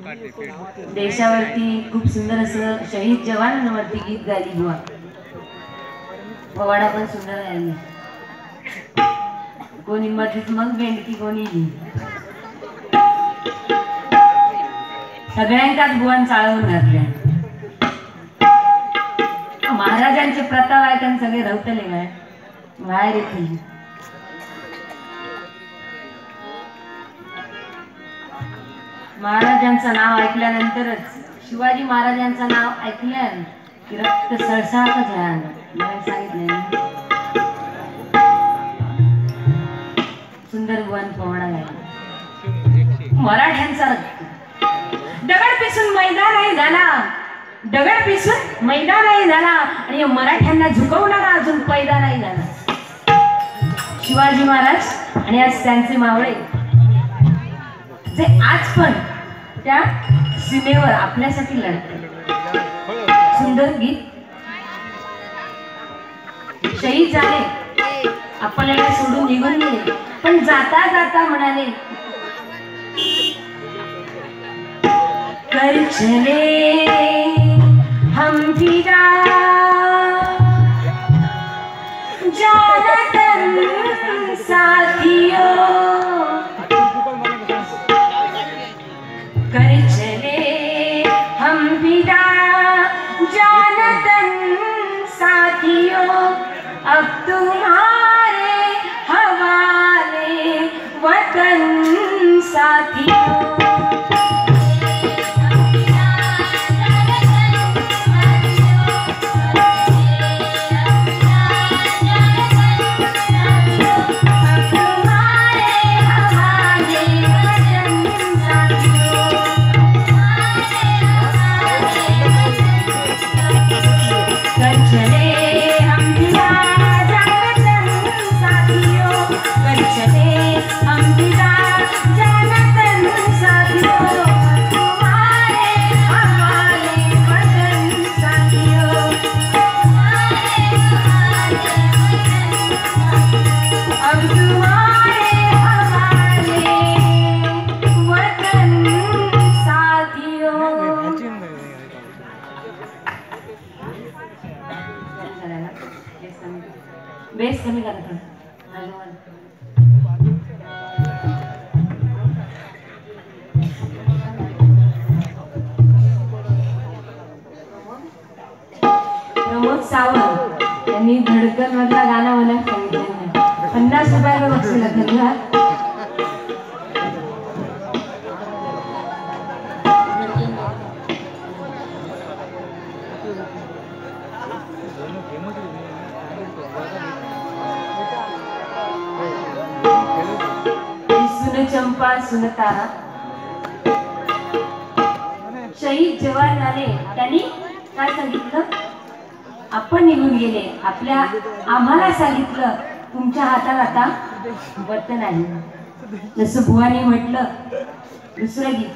देशावरती खूप सुंदर असं शहीद जवानांवरती गीत गायली बुवा. पवाडा पण सुंदर आहे. कोणी मधीच मग बेंडकी कोणी सगळ्यांकाच बुवान चाळवून घातल्या. महाराजांचे प्रताप ऐकून सगळे रवतले काय बाहेर येतील. महाराजांचं नाव ऐकल्यानंतरच, शिवाजी महाराजांचं नाव ऐकल्यान की रक्त सळसळाटच झालं. सांगितलं सुंदर बुवान पवडा गायला. मराठ्यांचा रक्त दगड पिसून मैदानही झाला, दगड पिसून मैदानही झाला आणि मराठ्यांना झुकवणारा अजून पैदा नाही झाला. शिवाजी महाराज आणि आज त्यांचे मावळे जे आज पण त्या सीमेवर आपल्यासाठी लढतात. सुंदर गीत. शहीद झाले, आपल्याला सोडून निघून गेले, पण जाता जाता म्हणाले कर चले हम फिदा जानतन साथियों, कर चले हम फिदा जानतन साथियों, अब तुम्हारे हवाले वतन साथियों. बेस कमी करा. प्रमोद सावंत यांनी धडकन मधला गाणं मला सांगितलं. 50 रुपयाला बक्षीस धन्यवाद. सुन चंपा सुन तारा. शहीद जवान झाले, त्यांनी काय सांगितलं? आपण निघून गेले, आम्हाला सांगितलं तुमच्या हातात आता वतन आहे. जसं बुवानी म्हटलं दुसरं गीत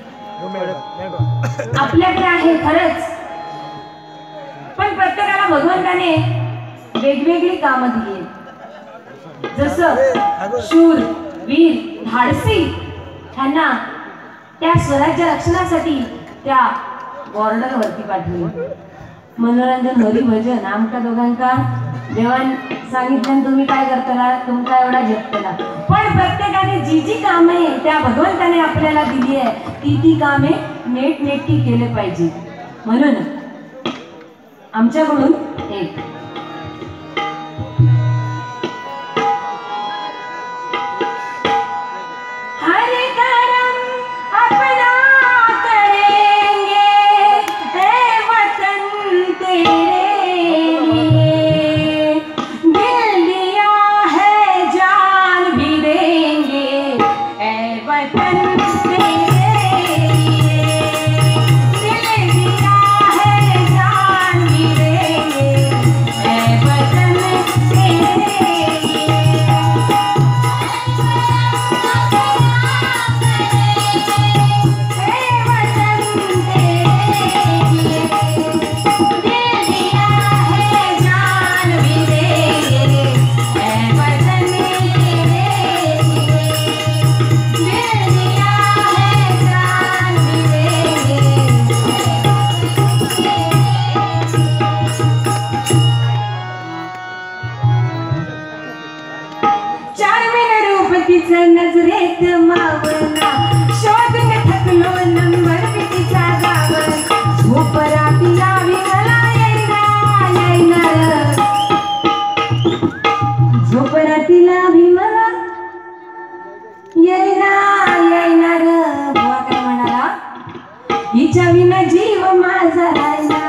आपल्याकडे आहे खरंच, पण प्रत्येकाला भगवंताने वेगवेगळी कामं दिली. जसं शूर वीर धाडसी ह्यांना त्या स्वराज्य रक्षणासाठी त्या बॉर्डरवरती पाठवले. मनोरंजन हरिभजन आमच्या दोघांका देवान सांगितलं तुम्ही काय करताना, तुमचा एवढा जप केला. पण प्रत्येकाने जी जी कामे त्या भगवंताने आपल्याला दिली आहे ती कामे नेटनेटकी केले पाहिजे. म्हणून आमच्याकडून एक नजरेत मावना शोधून थकलो नंबर कितीचा गाव झोप रातीला विमला येणार झोप रातीला भीमला येणार बुवा काय म्हणाला हिच्या विना जीव माझा राहिला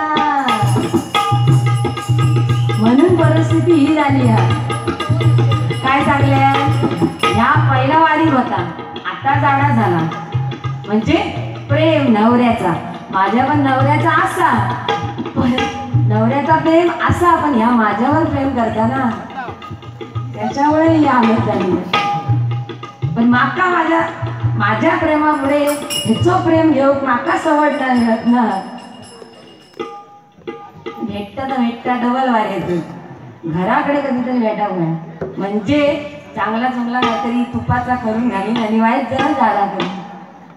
म्हणून परिस्थिती ही झाली काय सांगले ह्या पहिला वारी होता आता जाणा झाला म्हणजे प्रेम नवऱ्याचा माझ्या पण नवऱ्याचा असा पण नवऱ्याचा प्रेम असा पण ह्या माझ्यावर प्रेम करताना त्याच्यामुळे ही हालत झाली पण माका माझ्या प्रेमामुळे ह्याचं प्रेम घेऊ माका सवडता ना भेटता डबल वार येतो घराकडे कधीतरी भेटावं म्हणजे चांगला काहीतरी तुपाचा करून घालीन आणि वाईट जरा झाला तरी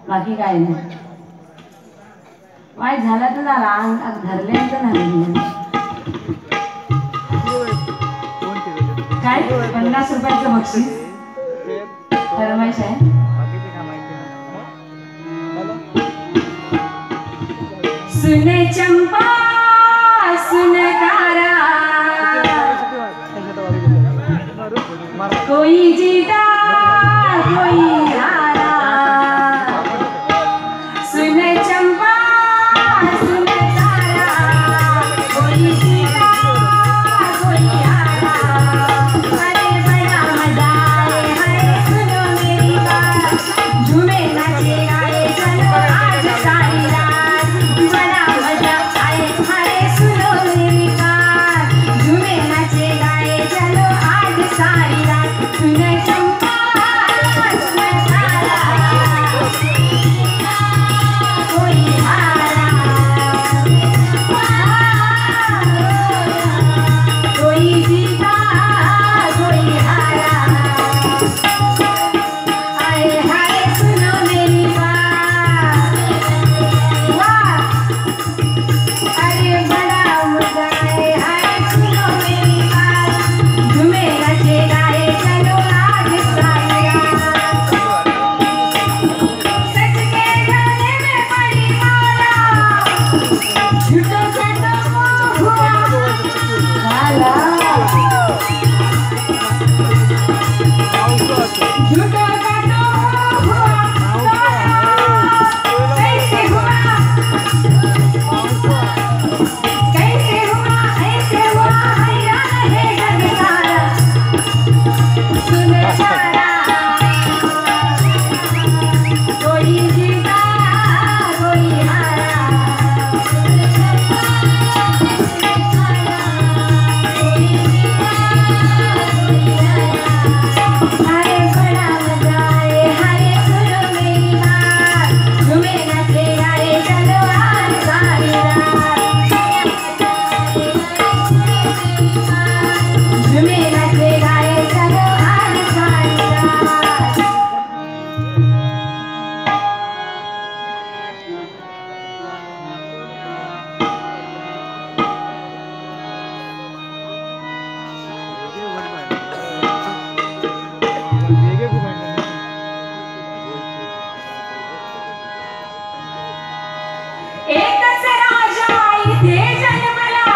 बाकी काय नाही वाईट झाला तर झाला अंग धरल्याचं नाही काय 50 रुपयाचं बक्षीस फरमाईश आहे सुने चंपा सुन तारा कोई जीता कोई हारा सुन चंपा सुन तारा कोई जीता कोई हारा अरे बड़ा मजा है सुनो मेरी बात झूमे नाचे गाए चलो आज सारी रात बड़ा मजा आए हाय सुनो मेरी बात झूमे नाचे गाए चलो आज सारी रात सुने चंपा सुने तारा कोई हारा कोई जीता कोई हारा आए हाय सुनो मेरी बात वाह अरे बड़ा मजा है हाय सुनो मेरी बात झूमे नाचे गाए चलो आज सारी रात सच के गले में पड़ी माला झूठों से तो मोह हुआ काला झूठों का तो मोह हुआ काला कैसे हुआ ऐसे हुआ हैरान है जग सारा सुन तारा कोई जीता कोई हारा हाय बड़ा मजा आए हाय सुनो मेरी बात झूमे नाचे गाए चलो आज सारी रात झूमे नाचे गाए चलो आज सारी रात एकच राजा इथे जन्मला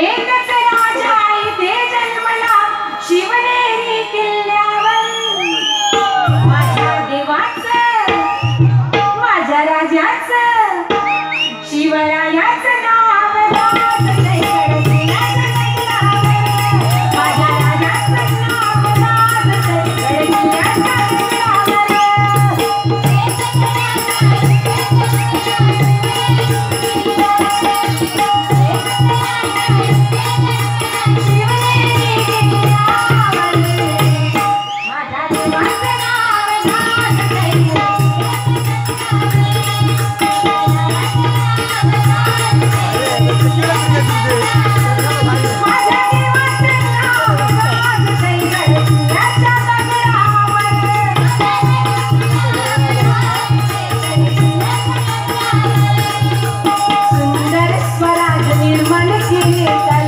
एकच राजा इथे जन्मला शिवनेरी किल्ल्यावर माझ्या देवाचं माझ्या राजाचं शिवरायाचं नाव गाजतंय गडकिल्ल्याचं गगनावर माझ्या राजाचं नाव गाजतंय गडकिल्ल्याचं गगनावर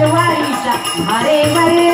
अरे बरे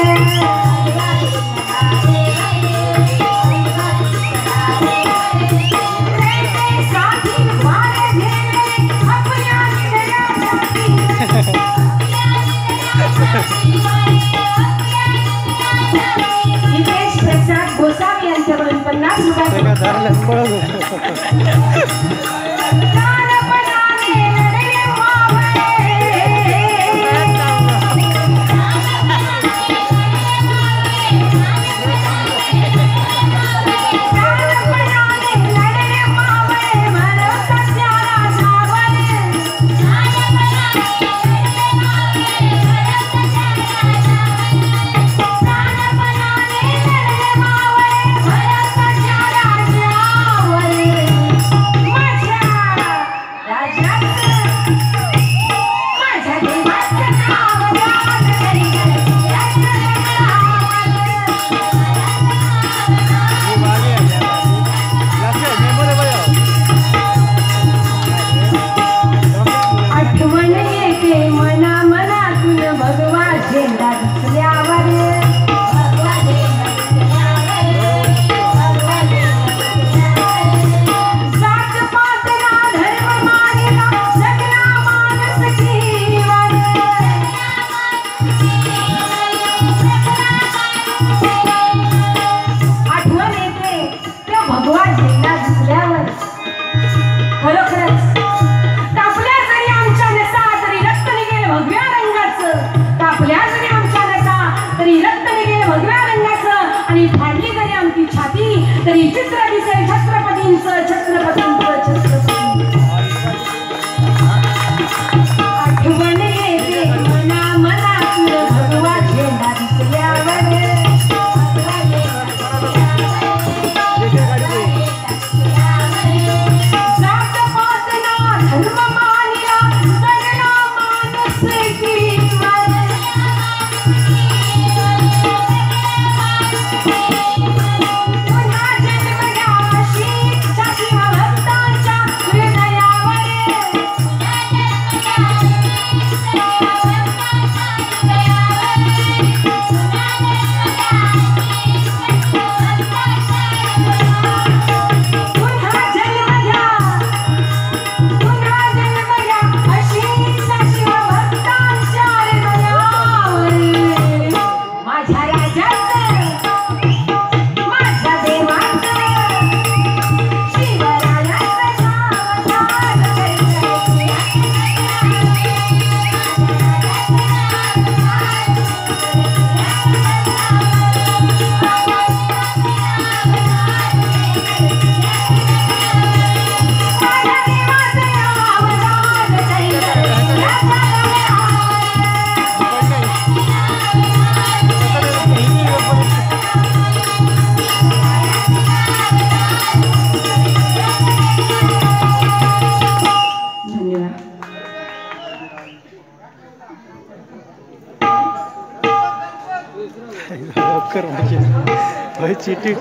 चिठी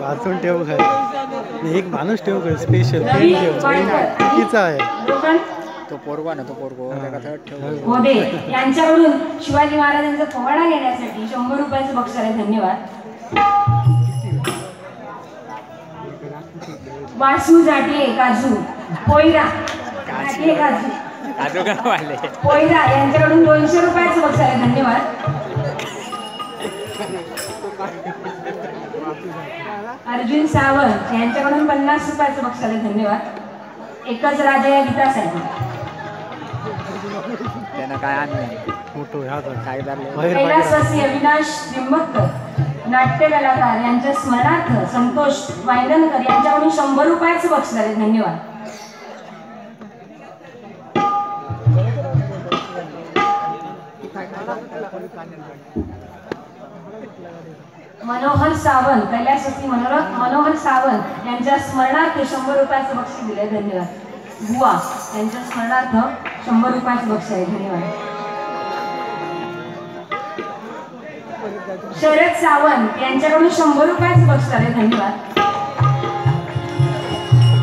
वाचून ठेव काय एक माणूस ठेव काय स्पेशल चुकीचा आहे तो पोरगा ना तो पोरगो ठेव मोदे यांच्याकडून शिवाजी महाराजांचा पोवाडा घेण्यासाठी 100 रुपयाचं बक्षीस आहे. धन्यवाद. वासू जाटे काजू पोयरा जाटे काजू पोयरा यांच्याकडून 200 रुपयाचं बक्षीस आहे. धन्यवाद. अर्जुन सावंत यांच्याकडून 50 रुपयाचं बक्षीस आहे. धन्यवाद. एकच राजा या गीतासाठी त्यांना काय आणलं फोटो काय कैलासवासी अविनाश त्रिंबककर नाट्य कलाकार यांच्या स्मरणार्थ संतोष वायगनकर यांच्याकडून 100 रुपयाचं बक्षीस आहे. धन्यवाद. मनोहर सावंत कैलासवासी मनोहर सावंत यांच्या स्मरणार्थ 100 रुपयाचं बक्षीस दिले. धन्यवाद. बुवा यांच्या स्मरणार्थ 100 रुपयाचं बक्षीस आहे. धन्यवाद. शरद सावंत यांच्याकडून 100 रुपयाचं बक्षीस आहे. धन्यवाद.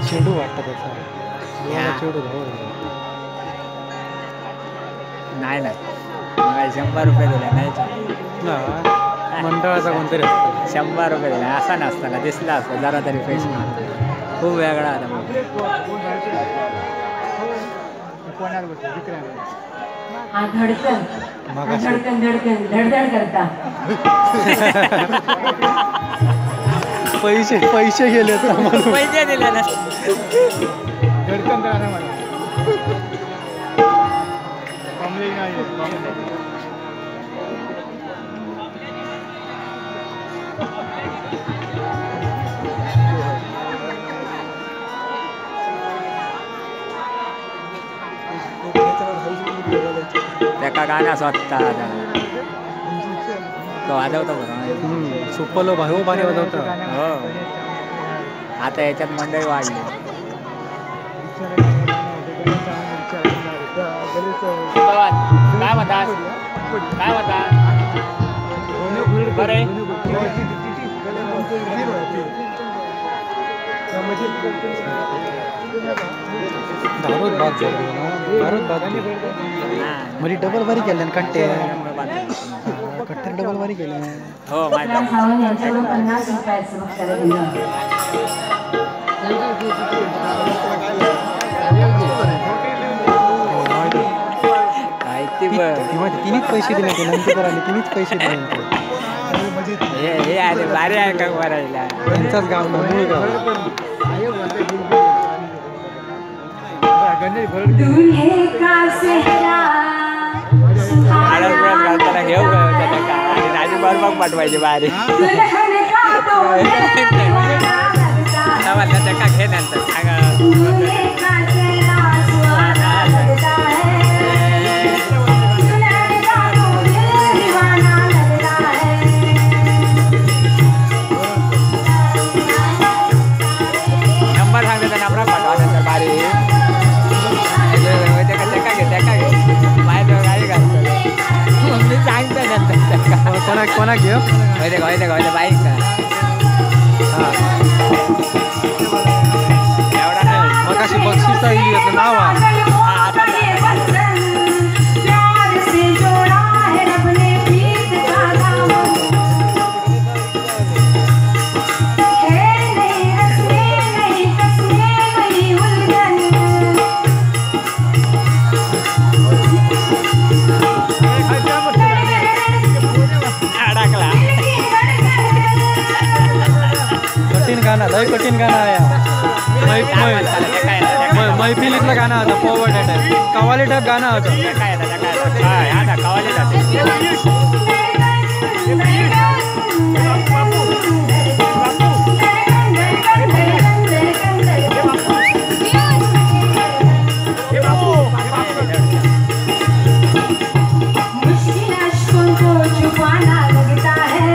चेडू वाटत चेडू नाही नाही 100 रुपये दिले नाही मंडळाचा कोणतरी 100 रुपये दिले असा नसताना दिसला असता जरा तरी पैसे खूप वेगळा आता हा धडकन धडकन धडकन धडधड करता पैसे गेले तर आम्हाला. पैसे दिले ना त्याका गाणं स्वतः तो वाजवतो बरं. सुपलो भाऊ भारी वाजवता. हो आता याच्यात मंडळी वाढली. काय म्हणतात काय म्हणतात बरे दारूच बाद झाली ना. दारूच बाद झाली. म्हणजे डबल बारी केल्या ना कट्टे डबल बारी केल्या. हो माहिती विक्रम सावंत यांच्याकडून 50 रुपयाचं बक्षीस दिलं. तिनेच पैसे दिले ते नंतर आले. तिनेच पैसे दिले. हे आले भारी आहे का करायला. त्यांचाच गाव ना मूळ गाव. दूल्हे का सेहरा घालताना घेऊ आणि राजू बरोबर पाठवायचे बारी दुल्हन का तो त्याका घे नंतर सांगा. दूल्हे का चेहरा सुहाना लगता है, दुल्हन का तो दिल दीवाना लगता है. नंबर सांगतो त्या नंबरात पाठवा नंतर बारी मी सांगतो नंतर कोणा घेऊ बाईक एवढा नाही मग अशी बक्षीस येईल याचं नाव आहे. प्यार से जोड़ा है रब ने प्रीत का दामन. है नहीं रस्में नहीं कसमें नहीं उलझन. अडकला. कठीण गाणं लय कठीण गाणं आहे. मैफिलीतलं गाणं होतं. फॉरवर्ड टाईप कवाली टाईप गाणं होतं. काय आता कवाली जाते. मुश्किल अश्कों को छुपाना लगता है,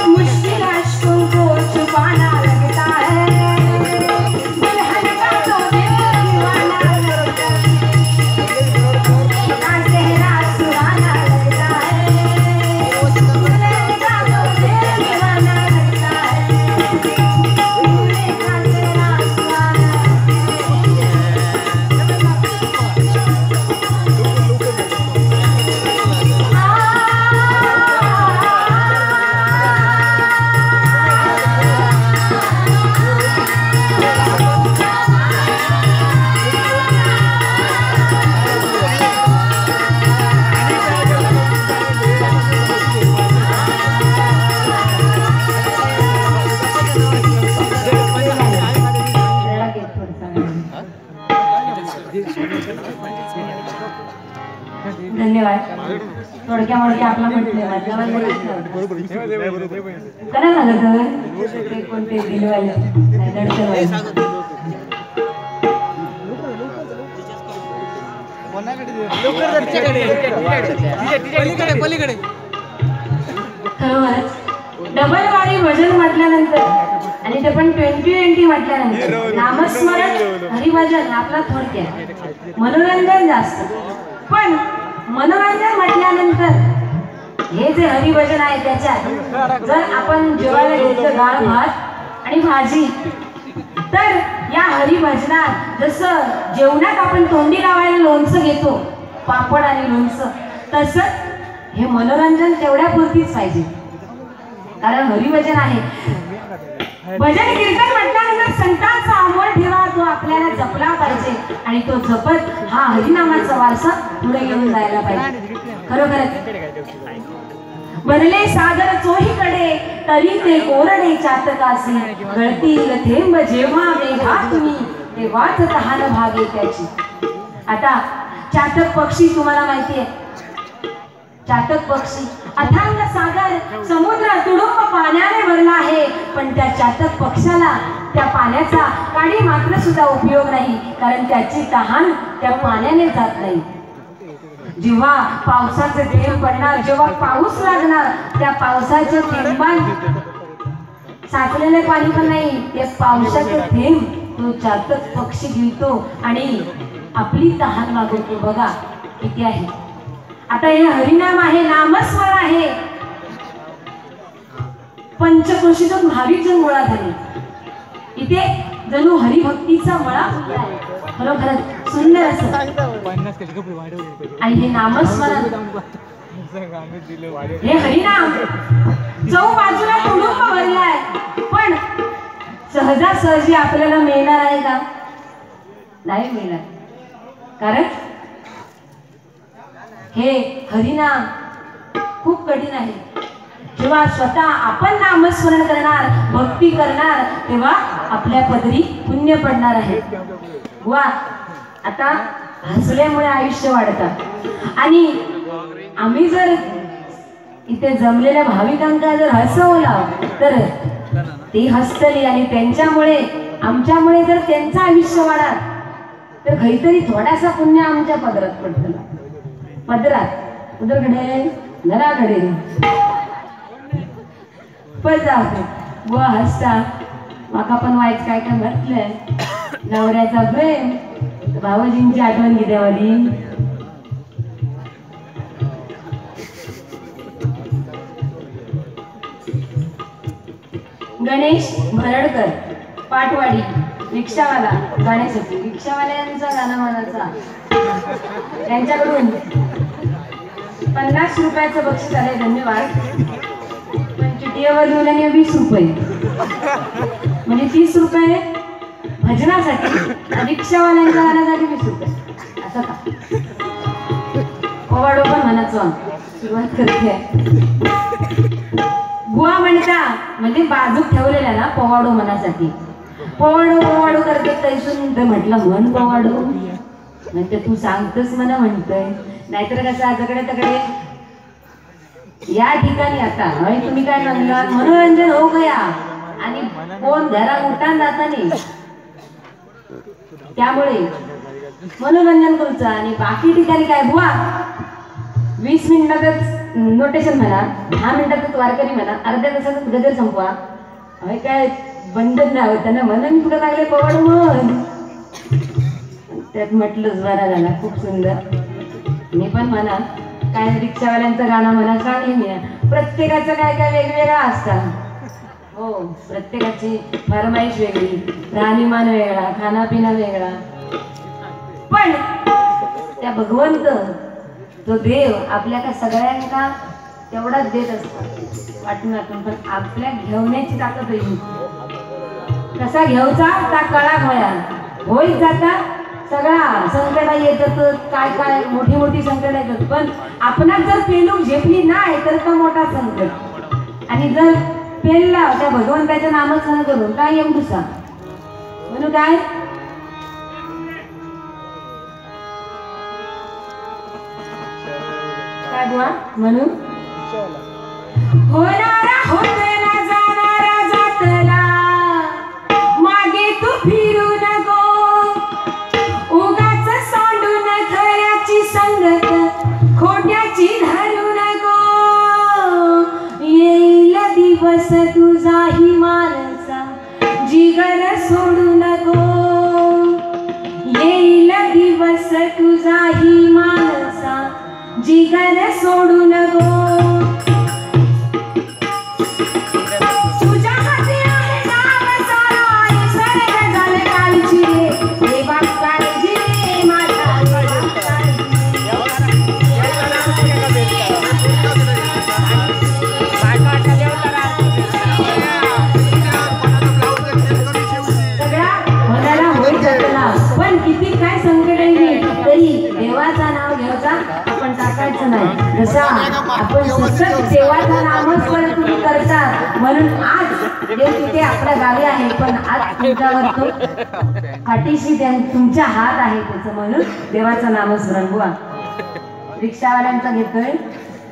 मुश्किल अश्कों को छुपाना लगता है. दुल्हन का तो दिल दीवाना लगता है, का चेहरा सुहाना लगता है. दुल्हन का तो दिल दीवाना लगता है, दूल्हे का चेहरा सुहाना. धन्यवाद. थोडक्या मोडक्या आपला म्हटले करा सांगत ते कोणते दिलवाले खरोखरच डबल वारी भजन म्हटल्यानंतर आणि ते पण 2020 म्हटल्यानंतर नामस्मरण हरिभजन आपला थोडक्यात मनोरंजन जास्त. पण मनोरंजन म्हटल्यानंतर हे जे हरिभजन आहे त्याच्यात जर आपण जेवायला घेतलं डाळ भात आणि भाजी तर या हरिभजनात जसं जेवणात आपण तोंडी लावायला लोणचं घेतो पापड आणि लोणचं तसं हे मनोरंजन तेवढ्या पुरतीच पाहिजे. कारण हरिभजन आहे. भजन कीर्तन म्हटल्यानंतर संतांचा अमोल ठेवा तो आपल्याला जपला पाहिजे आणि तो जपत हा हरिनामाचा वारसा पुढे घेऊन जायला पाहिजे. खरोखरच बनले सागर चोहीकडे तरी ते कोरडे चातकासी गळतील थेंब जेव्हा मेघा तुम्ही तेव्हाच तहान भागे त्याची. आता चातक पक्षी तुम्हाला माहिती आहे, चातक पक्षी अथांग सागर समुद्र तुडुंब पाण्याने भरला आहे, पण त्या चातक पक्षाला त्या पाण्याचा काडी मात्र सुद्धा उपयोग नाही, कारण त्याची तहान त्या पाण्याने जात नाही. जेव्हा पावसाचे थेंब पडणार, जेव्हा पाऊस लागणार, त्या पावसाच्या थेंबात साचलेले पाणी पण नाही, ते पावसाचे थेंब तो चातक पक्षी घेतो आणि आपली तहान मागवतो. बघा किती आहे. आता हे हरिनाम आहे, नामस्वर आहे. पंचक्रोशीतून भाविक जन गोळा झाले. इथे जणू हरिभक्तीचा मळा फुलला आहे. खरोखरच सुंदर असं. आणि हे नामस्मरण, हे हरिनाम चौ बाजूला तुडुंब भरलाय, पण सहजासहजी आपल्याला मिळणार आहे का? नाही मिळणार. कारण हे हरिनाम खूप कठीण आहे. जेव्हा स्वतः आपण नामस्मरण करणार, भक्ती करणार, तेव्हा आपल्या पदरी पुण्य पडणार आहे. वा, आता हसल्यामुळे आयुष्य वाढतं. आणि आम्ही जर इथे जमलेल्या भाविकांना जर हसवलं तर ते हसतली, आणि त्यांच्यामुळे आमच्यामुळे जर त्यांचं आयुष्य वाढणार तर काहीतरी थोडासा पुण्य आमच्या पदरात पडतं. पदरात उदरकडे घराकडे पण जाऊ बुवा हसता. माका पण वाईट काय काय म्हटलंय, नवऱ्याचा प्रेम, भावजींची आठवण घेते वाली. गणेश भरडकर पाटवाडी रिक्षावाला गाण्यासाठी, रिक्षावाल्यांचा गाणं म्हणायचा. त्यांच्याकडून 50 रुपयाचं बक्षीस आलंय. धन्यवाद. पण चिटियावर लिहिल्याने 20 रुपये, म्हणजे 30 रुपये भजनासाठी, रिक्षावाल्यांच्या गाण्यासाठी 20 रुपये. असं का? पोवाडो पण म्हणायचो. सुरुवात करते. बुवा म्हणता म्हणजे बाजूक ठेवलेल्या ना पोवाडो मनासाठी. पोवाडो पोवाडो करते तैसून म्हटलं म्हण पोवाडो, म्हणजे तू सांगतस मला म्हणतोय. नाहीतर कसं आजकडे तकडे या ठिकाणी आता तुम्ही काय म्हणलात, मनोरंजन हो गया आणि कोण घरा उठान जाता नाही, त्यामुळे मनोरंजन करूचं. आणि बाकी ठिकाणी काय बुवा 20 मिनिटातच नोटेशन म्हणा, 10 मिनिटातच वारकरी म्हणा, अर्ध्या तासातच गजर संपवा. अरे काय बंधन नाही होतं ना, म्हणून कुठं लागले पोवाड म्हण. त्यात म्हटलंच बरा झाला, खूप सुंदर. मी पण म्हणा काय रिक्षावाल्यांचं गाणं म्हणा सांगेन मी. प्रत्येकाचं काय काय वेगवेगळा असतं. हो, प्रत्येकाची फरमाईश वेगळी, राहणीमान वेगळा, खानापिना वेगळा. पण त्या भगवंत तो देव आपल्या का सगळ्यांना तेवढाच देत असतात वाटून, पण आपल्या घेवण्याची ताकद होईल. कसा घेऊचा त्या कळा होया होईत जाता. सगळा संकट येतात, काय काय मोठी मोठी संकट येतात, पण आपणात जर पेलू झेपली नाही तर तो मोठा संकट. आणि जर पेलला त्या भगवंताच्या नामस्मरण करून काय येऊ दुसा म्हणून काय काय बुवा म्हणून होणारा होतला जाणारा जातला मागे तू फिरू नको, उगाच सांडून खऱ्याची संगत खोट्याची धरू नको. येईल दिवस तुझाही मानसा जिगर सोडू नको, येईल दिवस तुझाही मानसा जिगर सोडू नको. तुझ्या हाती आहे नाव सारा, निसर्ग झाले काळजी रे, देवा काळजी रे माझ्या सगळा मनाला होईल जातला. पण किती काय संकट येईल तरी देवाचं नाव घ्यायचा आपण टाकायचं नाही. जसा आपण सतत देवाचं नामस्मरण तुम्ही करता म्हणून आज देव तिथे आपल्या गावी आहे, पण आज तुमच्यावर तो पाठीशी तुमच्या हात आहे त्याचं, म्हणून देवाचं नामस्मरण बुवा. रिक्षावाल्यांचा घेतोय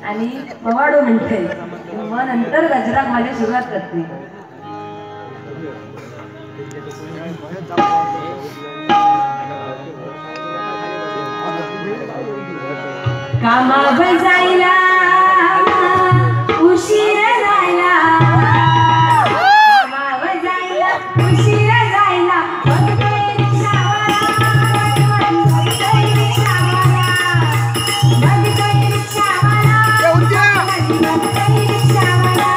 आणि पवाडो म्हणतोय, मग नंतर गजरात माझी सुरुवात करते. कामावर जायला उशीर जायला, कामावर जायला उशीर जायला, बघतोय रिक्षावाला, बघतोय रिक्षावाला, बघतोय रिक्षावाला, बघतोय रिक्षावाला.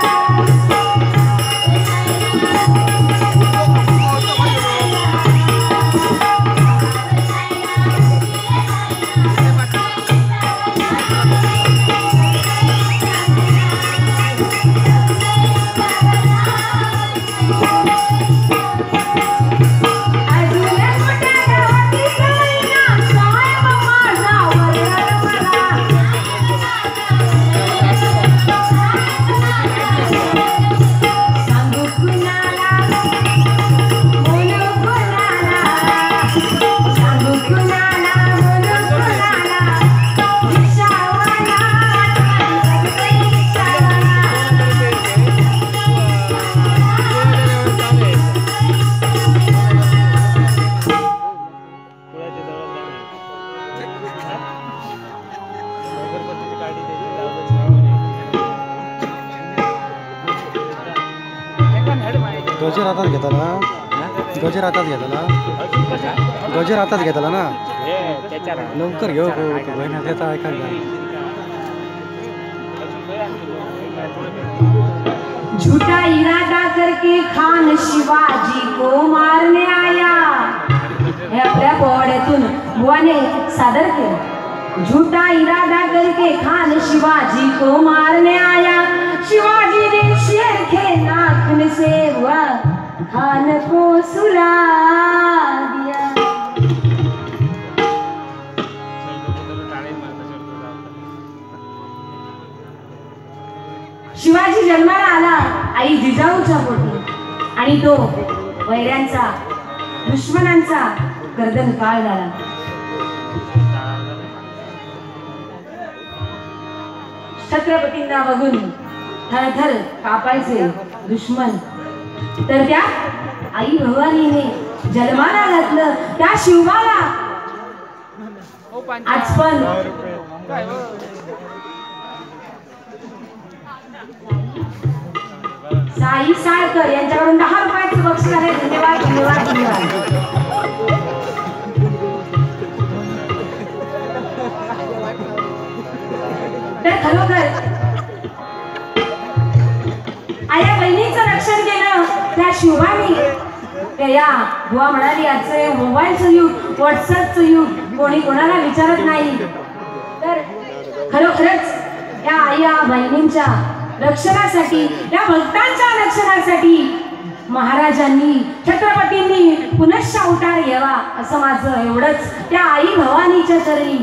गजर हातात घेताला, गजर हातात घेताला, गजर हातात घेताला ना, लवकर घेऊ बहिणा त्याचा ऐकायला. झूठा इरादा करके खान शिवाजी को मारने आया, हे आपल्या पोवाड्यातून बुवाने सादर केलं. झूठा इरादा करके खान शिवाजी को मारने आया, शिवाजी ने शेर के नाखून से हुआ खान को सुला दिया. शिवाजी जन्माला आला आई जिजाऊच्या पोटी, आणि तो वैऱ्यांचा दुश्मनांचा गर्दन काळ झाला. छत्रपतींना बघून थरथर कापायचे दुश्मन, तर त्या आई भवानीने जन्माला घातलं त्या शिवाला. आज पण साई साळकर यांच्याकडून 10 रुपयाचं बक्षीस आहे. धन्यवाद धन्यवाद धन्यवाद. तर खरोखर आया बहिणीचं रक्षण केलं त्या शिवानी. या बुवा म्हणाली आजचं मोबाईलचं युग, व्हॉट्सअपचं युग, कोणी कोणाला विचारत नाही. तर खरोखरच या आया बहिणींच्या रक्षणासाठी, या भक्तांच्या रक्षणासाठी महाराजांनी छत्रपतींनी पुनश्च अवतार घ्यावा असं माझं एवढंच त्या आई भवानीच्या चरणी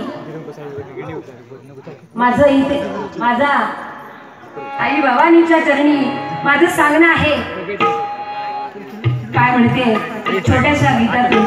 माझं इथे, माझा आई भवानीच्या चरणी माझं सांगणं आहे. काय म्हणते छोट्याशा गीतातून.